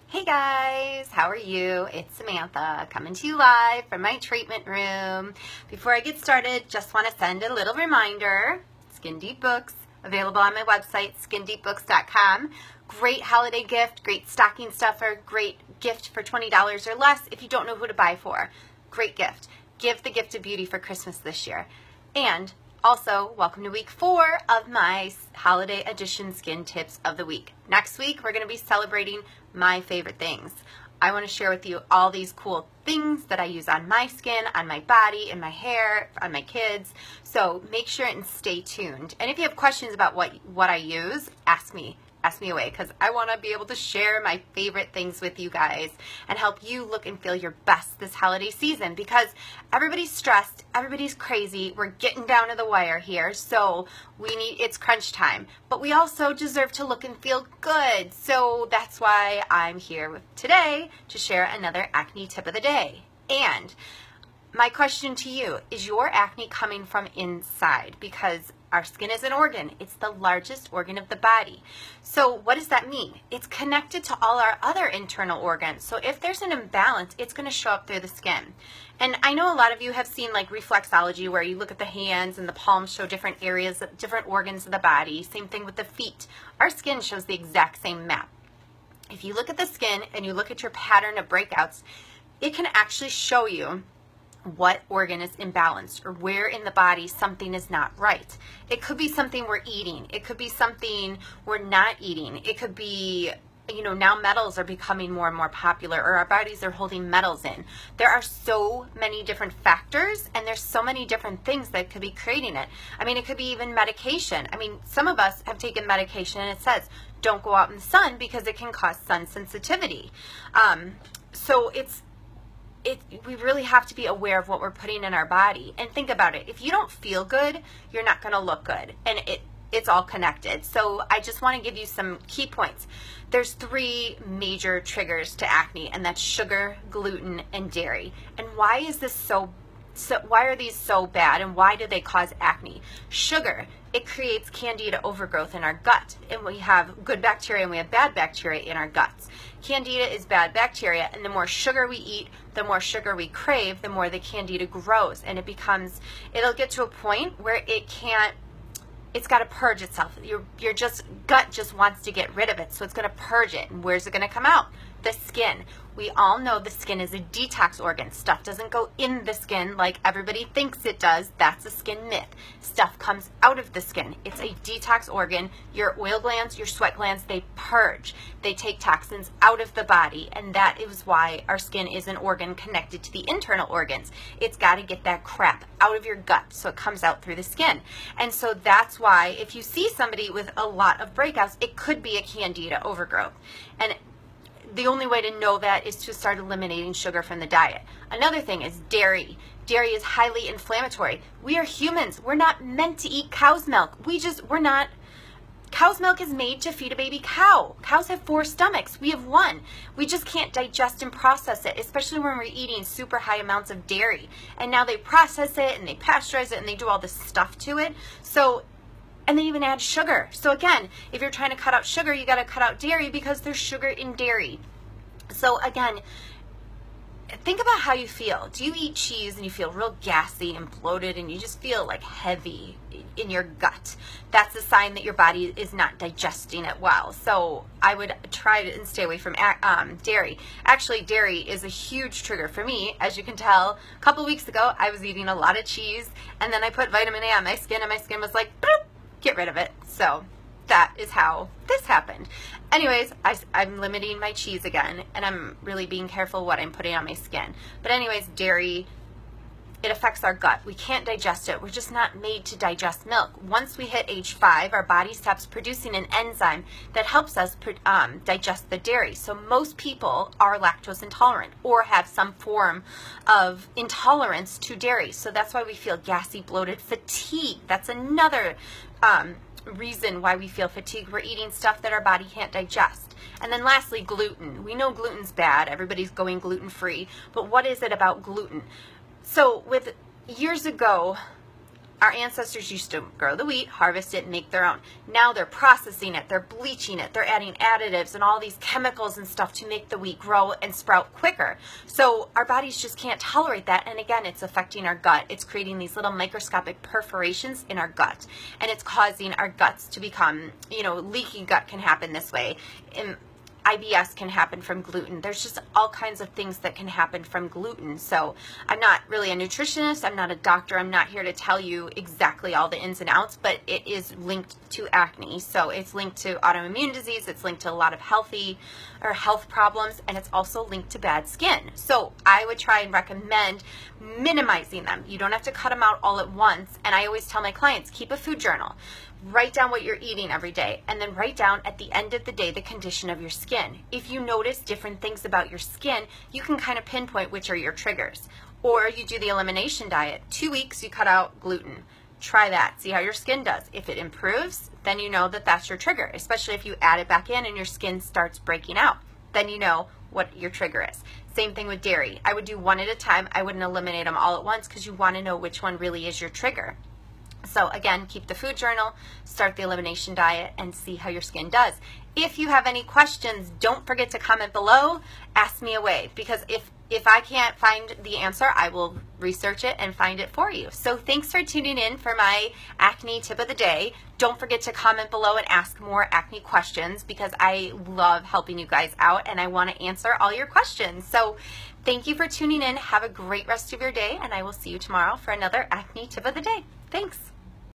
Hey guys, how are you? It's Samantha coming to you live from my treatment room. Before I get started, just want to send a little reminder. Skin Deep Books, available on my website, skindeepbooks.com. Great holiday gift, great stocking stuffer, great gift for $20 or less if you don't know who to buy for. Great gift. Give the gift of beauty for Christmas this year. And also, welcome to week 4 of my holiday edition skin tips of the week. Next week, we're going to be celebrating my favorite things. I want to share with you all these cool things that I use on my skin, on my body, in my hair, on my kids. So make sure and stay tuned. And if you have questions about what I use, ask me. Ask me away, because I want to be able to share my favorite things with you guys and help you look and feel your best this holiday season, because everybody's stressed, everybody's crazy, we're getting down to the wire here, so it's crunch time, but we also deserve to look and feel good. So that's why I'm here today to share another acne tip of the day. And my question to you, is your acne coming from inside? Because our skin is an organ. It's the largest organ of the body. So what does that mean? It's connected to all our other internal organs. So if there's an imbalance, it's going to show up through the skin. And I know a lot of you have seen like reflexology, where you look at the hands and the palms show different areas, different organs of the body. Same thing with the feet. Our skin shows the exact same map. If you look at the skin and you look at your pattern of breakouts, it can actually show you what organ is imbalanced or where in the body something is not right. It could be something we're eating. It could be something we're not eating. It could be, now metals are becoming more and more popular, or our bodies are holding metals in. There are so many different factors, and there's so many different things that could be creating it. I mean, it could be even medication. I mean, some of us have taken medication and it says, don't go out in the sun because it can cause sun sensitivity. So we really have to be aware of what we're putting in our body. And think about it. If you don't feel good, you're not going to look good. And it's all connected. So I just want to give you some key points. There's 3 major triggers to acne, and that's sugar, gluten, and dairy. And why is this why are these so bad, and why do they cause acne? Sugar, it creates candida overgrowth in our gut, and we have good bacteria and we have bad bacteria in our guts. Candida is bad bacteria, and the more sugar we eat, the more sugar we crave, the more the candida grows, and it'll get to a point where it's got to purge itself. Your gut just wants to get rid of it, so it's going to purge it. And where's it going to come out? The skin. We all know the skin is a detox organ. Stuff doesn't go in the skin like everybody thinks it does. That's a skin myth. Stuff comes out of the skin. It's a detox organ. Your oil glands, your sweat glands, they purge. They take toxins out of the body, and that is why our skin is an organ connected to the internal organs. It's got to get that crap out of your gut so it comes out through the skin. And so that's why if you see somebody with a lot of breakouts, it could be a candida overgrowth. And the only way to know that is to start eliminating sugar from the diet. Another thing is dairy. Dairy is highly inflammatory. We are humans. We're not meant to eat cow's milk. We're not. Cow's milk is made to feed a baby cow. Cows have 4 stomachs. We have 1. We just can't digest and process it, especially when we're eating super high amounts of dairy. And now they process it and they pasteurize it and they do all this stuff to it. And they even add sugar. So again, if you're trying to cut out sugar, you got to cut out dairy because there's sugar in dairy. So again, think about how you feel. Do you eat cheese and you feel real gassy and bloated and you just feel like heavy in your gut? That's a sign that your body is not digesting it well. So I would try to stay away from dairy. Actually, dairy is a huge trigger for me. As you can tell, a couple weeks ago, I was eating a lot of cheese, and then I put vitamin A on my skin, and my skin was like, boop, get rid of it. So that is how this happened. Anyways, I'm limiting my cheese again, and I'm really being careful what I'm putting on my skin. But anyways, dairy, it affects our gut. We can't digest it. We're just not made to digest milk. Once we hit age 5, our body stops producing an enzyme that helps us digest the dairy. So most people are lactose intolerant or have some form of intolerance to dairy. So that's why we feel gassy, bloated, fatigue. That's another reason why we feel fatigued. We're eating stuff that our body can't digest. And then lastly, gluten. We know gluten's bad. Everybody's going gluten-free. But what is it about gluten? So years ago, Our ancestors used to grow the wheat, harvest it, and make their own. Now they're processing it, they're bleaching it, they're adding additives and all these chemicals and stuff to make the wheat grow and sprout quicker. So our bodies just can't tolerate that, and again, it's affecting our gut. It's creating these little microscopic perforations in our gut, and it's causing our guts to become, leaky gut can happen this way. IBS can happen from gluten. There's just all kinds of things that can happen from gluten. So I'm not really a nutritionist. I'm not a doctor. I'm not here to tell you exactly all the ins and outs, but it is linked to acne. So it's linked to autoimmune disease. It's linked to a lot of health problems, and it's also linked to bad skin. So I would try and recommend minimizing them. You don't have to cut them out all at once. And I always tell my clients, keep a food journal. Write down what you're eating every day, and then write down at the end of the day the condition of your skin. If you notice different things about your skin, you can kind of pinpoint which are your triggers. Or you do the elimination diet. 2 weeks, you cut out gluten. Try that. See how your skin does. If it improves, then you know that that's your trigger, especially if you add it back in and your skin starts breaking out. Then you know what your trigger is. Same thing with dairy. I would do one at a time. I wouldn't eliminate them all at once because you want to know which one really is your trigger. So again, keep the food journal, start the elimination diet, and see how your skin does. If you have any questions, don't forget to comment below. Ask me away, because if I can't find the answer, I will research it and find it for you. So thanks for tuning in for my acne tip of the day. Don't forget to comment below and ask more acne questions, because I love helping you guys out and I want to answer all your questions. So thank you for tuning in. Have a great rest of your day, and I will see you tomorrow for another acne tip of the day. Thanks.